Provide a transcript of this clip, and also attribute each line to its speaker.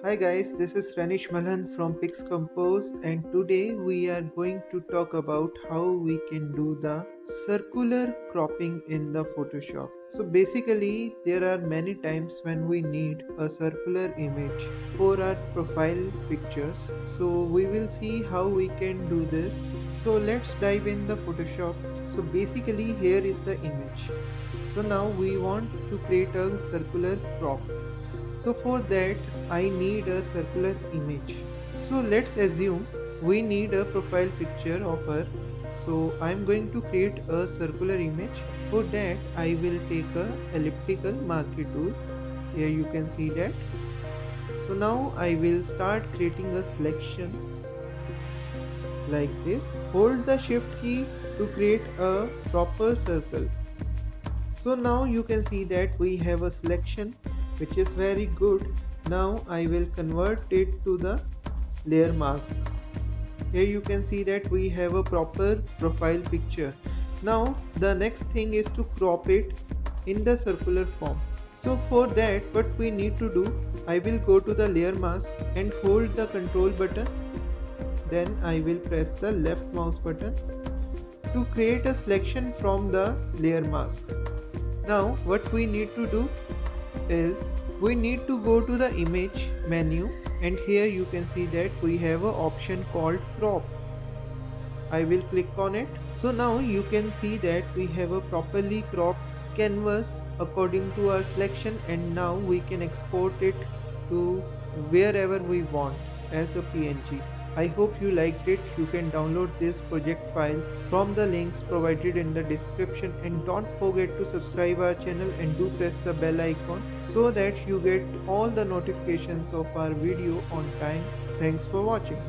Speaker 1: Hi guys, this is Ranish Malan from Pix Compose, and today we are going to talk about how we can do the circular cropping in the Photoshop. So basically there are many times when we need a circular image for our profile pictures. So we will see how we can do this. So let's dive in the Photoshop. So basically here is the image. So now we want to create a circular crop. So for that I need a circular image. So let's assume we need a profile picture of her. So I'm going to create a circular image. For that I will take a elliptical marquee tool. Here you can see that. So now I will start creating a selection like this. Hold the shift key to create a proper circle. So now you can see that we have a selection which is very good. Now I will convert it to the layer mask. Here you can see that we have a proper profile picture. Now the next thing is to crop it in the circular form. So for that what we need to do, I will go to the layer mask and hold the control button. Then I will press the left mouse button to create a selection from the layer mask. Now what we need to do is we need to go to the image menu, and here you can see that we have an option called crop. I will click on it. So now you can see that we have a properly cropped canvas according to our selection, and now we can export it to wherever we want as a PNG. I hope you liked it. You can download this project file from the links provided in the description, and don't forget to subscribe our channel and do press the bell icon so that you get all the notifications of our video on time. Thanks for watching.